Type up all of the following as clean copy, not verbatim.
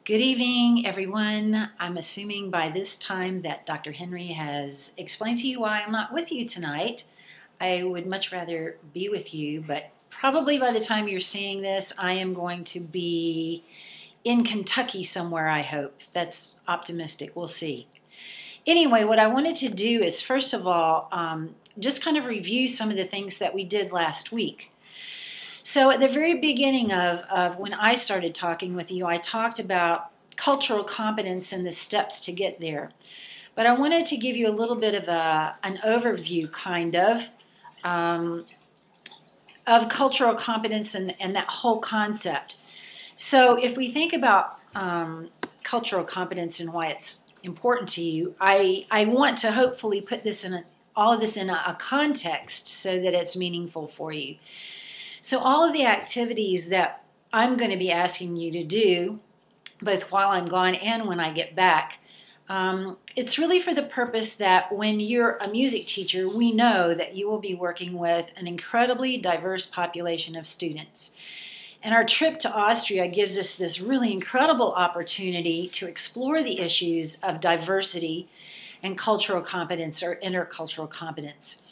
Good evening, everyone. I'm assuming by this time that Dr. Henry has explained to you why I'm not with you tonight. I would much rather be with you, but probably by the time you're seeing this, I am going to be in Kentucky somewhere, I hope. That's optimistic. We'll see. Anyway, what I wanted to do is, first of all, just kind of review some of the things that we did last week. So at the very beginning of when I started talking with you, I talked about cultural competence and the steps to get there. But I wanted to give you a little bit of an overview, kind of cultural competence and that whole concept. So if we think about cultural competence and why it's important to you, I want to hopefully put this in all of this in a context so that it's meaningful for you. So all of the activities that I'm going to be asking you to do, both while I'm gone and when I get back, it's really for the purpose that when you're a music teacher, we know that you will be working with an incredibly diverse population of students. And our trip to Austria gives us this really incredible opportunity to explore the issues of diversity and cultural competence or intercultural competence.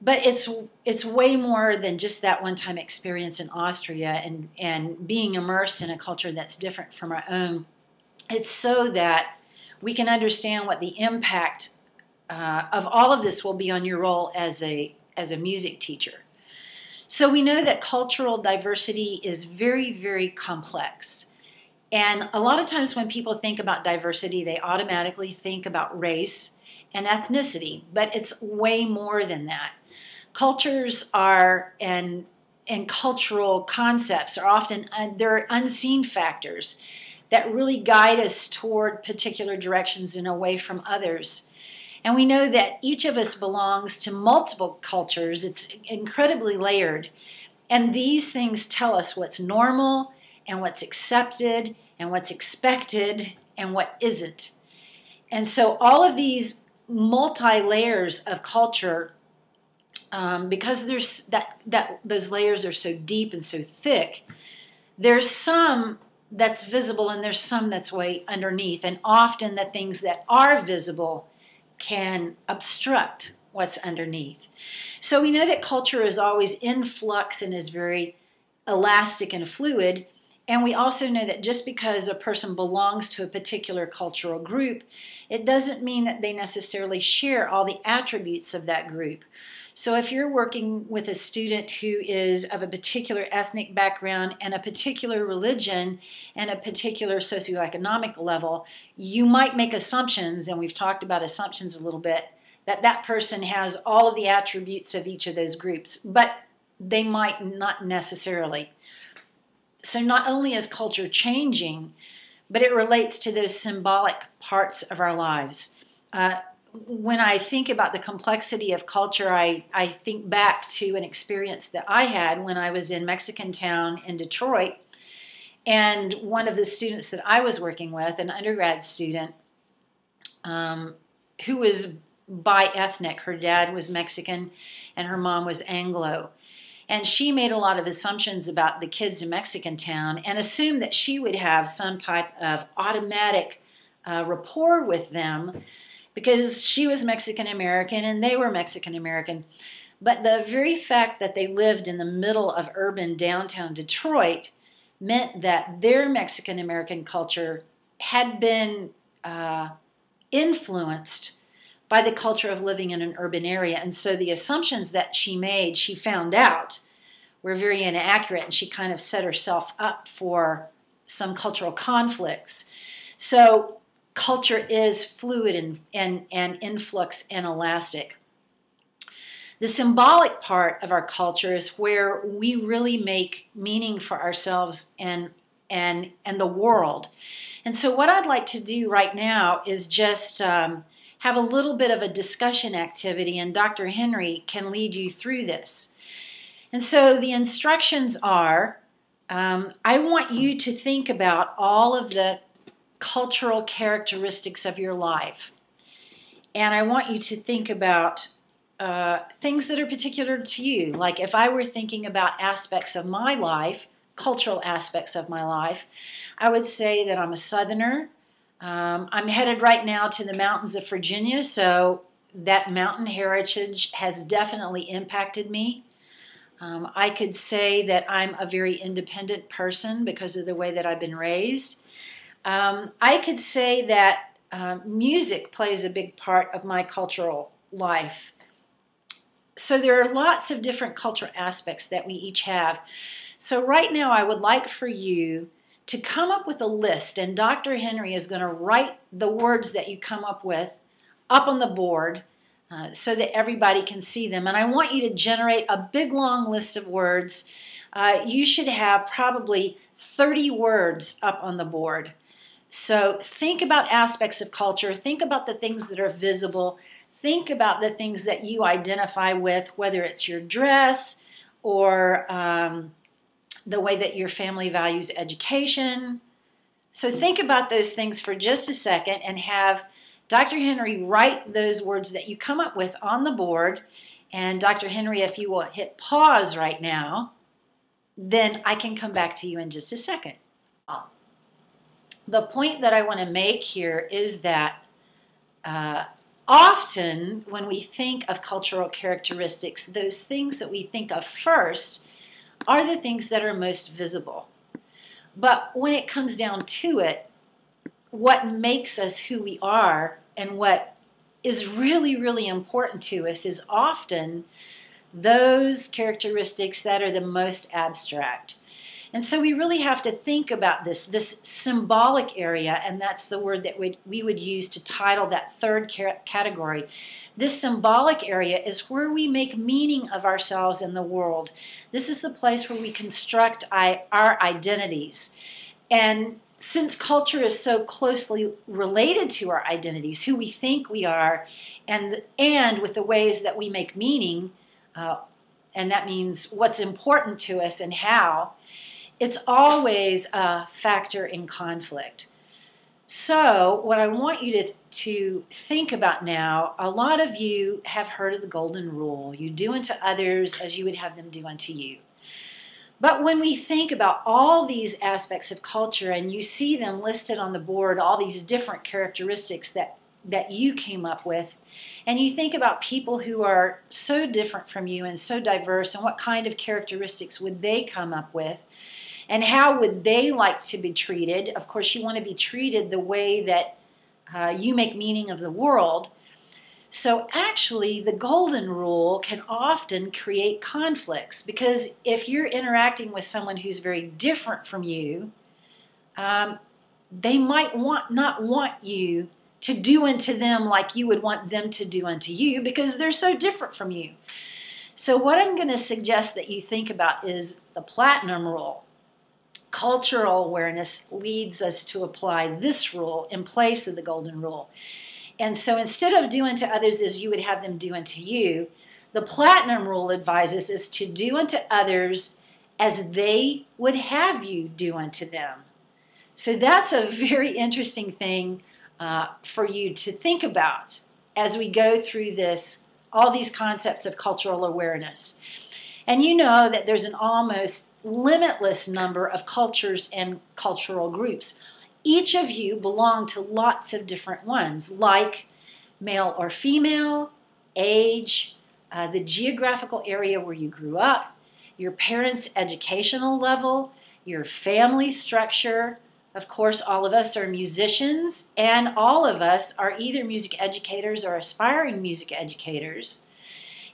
But it's way more than just that one-time experience in Austria and being immersed in a culture that's different from our own. It's so that we can understand what the impact of all of this will be on your role as a music teacher. So we know that cultural diversity is very, very complex. And a lot of times when people think about diversity, they automatically think about race and ethnicity, but it's way more than that. Cultures are and cultural concepts are often they're unseen factors that really guide us toward particular directions and away from others. And we know that each of us belongs to multiple cultures. It's incredibly layered. And these things tell us what's normal and what's accepted and what's expected and what isn't. And so all of these multi-layers of culture, because there's those layers are so deep and so thick, there's some that's visible and there's some that's way underneath. And often the things that are visible can obstruct what's underneath. So we know that culture is always in flux and is very elastic and fluid. And we also know that just because a person belongs to a particular cultural group, it doesn't mean that they necessarily share all the attributes of that group. So if you're working with a student who is of a particular ethnic background and a particular religion and a particular socioeconomic level, you might make assumptions, and we've talked about assumptions a little bit, that that person has all of the attributes of each of those groups, but they might not necessarily. So not only is culture changing, but it relates to those symbolic parts of our lives. When I think about the complexity of culture, I think back to an experience that I had when I was in Mexican town in Detroit. And one of the students that I was working with, an undergrad student, who was bi-ethnic. Her dad was Mexican and her mom was Anglo. And she made a lot of assumptions about the kids in Mexican town and assumed that she would have some type of automatic rapport with them because she was Mexican-American and they were Mexican-American. But the very fact that they lived in the middle of urban downtown Detroit meant that their Mexican-American culture had been influenced by the culture of living in an urban area. And so the assumptions that she made, she found out, were very inaccurate, and she kind of set herself up for some cultural conflicts. So culture is fluid and influx and elastic. The symbolic part of our culture is where we really make meaning for ourselves and the world. And so what I'd like to do right now is just have a little bit of a discussion activity, and Dr. Henry can lead you through this. And so the instructions are, I want you to think about all of the cultural characteristics of your life. And I want you to think about things that are particular to you. Like if I were thinking about aspects of my life, cultural aspects of my life, I would say that I'm a Southerner. I'm headed right now to the mountains of Virginia, so that mountain heritage has definitely impacted me. I could say that I'm a very independent person because of the way that I've been raised. I could say that music plays a big part of my cultural life. So there are lots of different cultural aspects that we each have. So right now I would like for you to come up with a list, and Dr. Henry is going to write the words that you come up with up on the board so that everybody can see them. And I want you to generate a big long list of words. You should have probably 30 words up on the board. So think about aspects of culture. Think about the things that are visible. Think about the things that you identify with, whether it's your dress or the way that your family values education. So think about those things for just a second and have Dr. Henry write those words that you come up with on the board. And Dr. Henry, if you will hit pause right now, then I can come back to you in just a second. The point that I want to make here is that often when we think of cultural characteristics, those things that we think of first are the things that are most visible. But when it comes down to it, what makes us who we are and what is really, really important to us is often those characteristics that are the most abstract. And so we really have to think about this symbolic area, and that's the word that we would use to title that third category. This symbolic area is where we make meaning of ourselves in the world. This is the place where we construct our identities. And since culture is so closely related to our identities, who we think we are, and with the ways that we make meaning, and that means what's important to us and how, it's always a factor in conflict. So what I want you to think about now, a lot of you have heard of the golden rule. You do unto others as you would have them do unto you. But when we think about all these aspects of culture and you see them listed on the board, all these different characteristics that you came up with, and you think about people who are so different from you and so diverse, and what kind of characteristics would they come up with, and how would they like to be treated? Of course, you want to be treated the way that you make meaning of the world. So actually, the golden rule can often create conflicts, because if you're interacting with someone who's very different from you, they might not want you to do unto them like you would want them to do unto you, because they're so different from you. So what I'm going to suggest that you think about is the platinum rule. Cultural awareness leads us to apply this rule in place of the golden rule. And so instead of do unto others as you would have them do unto you, the platinum rule advises us to do unto others as they would have you do unto them. So that's a very interesting thing for you to think about as we go through all these concepts of cultural awareness. And you know that there's an almost limitless number of cultures and cultural groups. Each of you belong to lots of different ones, like male or female, age, the geographical area where you grew up, your parents' educational level, your family structure. Of course, all of us are musicians, and all of us are either music educators or aspiring music educators.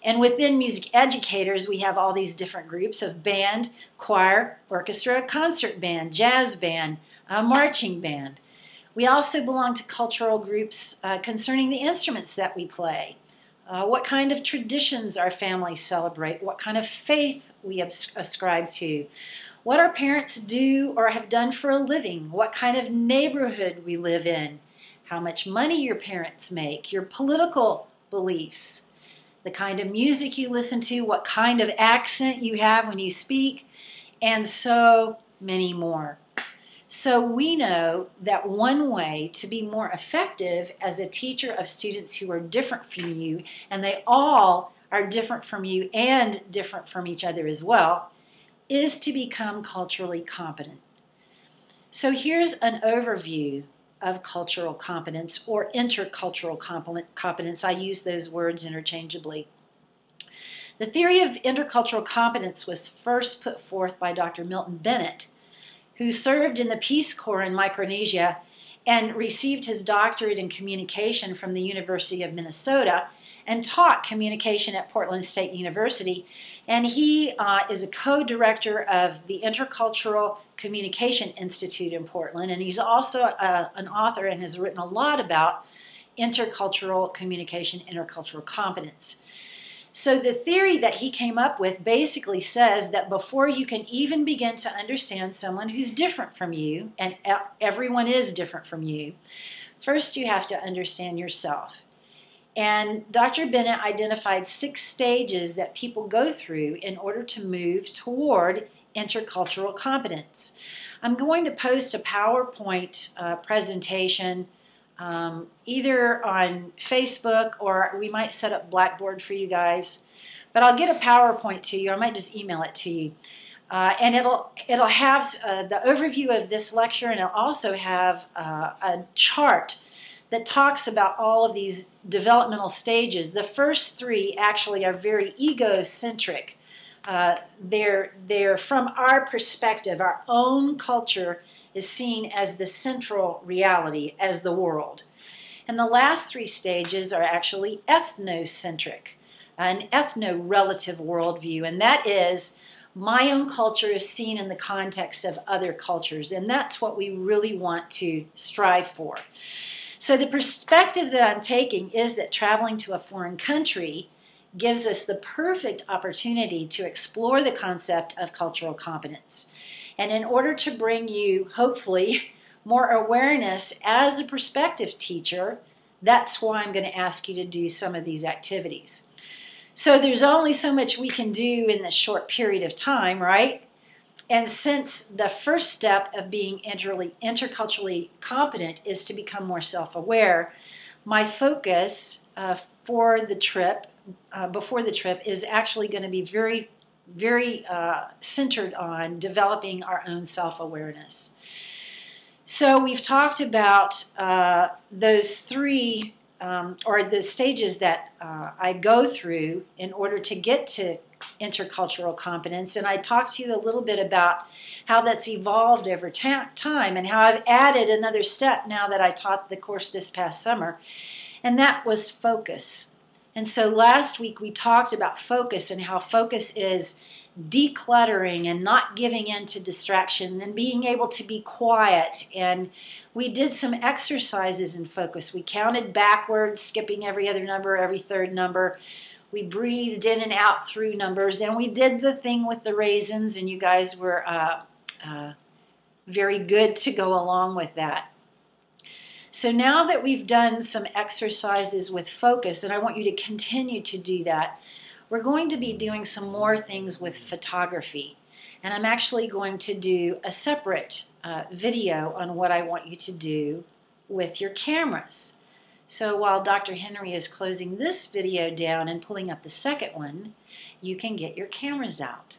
And within music educators, we have all these different groups of band, choir, orchestra, concert band, jazz band, marching band. We also belong to cultural groups concerning the instruments that we play, what kind of traditions our families celebrate, what kind of faith we ascribe to, what our parents do or have done for a living, what kind of neighborhood we live in, how much money your parents make, your political beliefs, the kind of music you listen to, what kind of accent you have when you speak, and so many more. So we know that one way to be more effective as a teacher of students who are different from you, and they all are different from you and different from each other as well, is to become culturally competent. So here's an overview of cultural competence or intercultural competence. I use those words interchangeably. The theory of intercultural competence was first put forth by Dr. Milton Bennett, who served in the Peace Corps in Micronesia and received his doctorate in communication from the University of Minnesota and taught communication at Portland State University. And he is a co-director of the Intercultural Communication Institute in Portland, and he's also an author and has written a lot about intercultural communication, intercultural competence. So the theory that he came up with basically says that before you can even begin to understand someone who's different from you, and everyone is different from you, first you have to understand yourself. And Dr. Bennett identified 6 stages that people go through in order to move toward intercultural competence. I'm going to post a PowerPoint presentation either on Facebook, or we might set up Blackboard for you guys. But I'll get a PowerPoint to you. I might just email it to you. And it'll have the overview of this lecture, and it'll also have a chart that talks about all of these developmental stages. The first 3 actually are very egocentric. They're from our perspective. Our own culture is seen as the central reality, as the world. And the last 3 stages are actually ethnocentric, an ethno-relative worldview, and that is my own culture is seen in the context of other cultures, and that's what we really want to strive for. So the perspective that I'm taking is that traveling to a foreign country gives us the perfect opportunity to explore the concept of cultural competence. And in order to bring you, hopefully, more awareness as a perspective teacher, that's why I'm going to ask you to do some of these activities. So there's only so much we can do in this short period of time, right? And since the first step of being interculturally competent is to become more self-aware, my focus for the trip, before the trip, is actually going to be very centered on developing our own self-awareness. So we've talked about those 3 or the stages that I go through in order to get to intercultural competence, and I talked to you a little bit about how that's evolved over time and how I've added another step now that I taught the course this past summer, and that was focus. And so last week we talked about focus and how focus is decluttering and not giving in to distraction and being able to be quiet. And we did some exercises in focus. We counted backwards, skipping every other number, every third number. We breathed in and out through numbers, and we did the thing with the raisins, and you guys were very good to go along with that. So now that we've done some exercises with focus, and I want you to continue to do that, we're going to be doing some more things with photography. And I'm actually going to do a separate video on what I want you to do with your cameras. So while Dr. Henry is closing this video down and pulling up the second one, you can get your cameras out.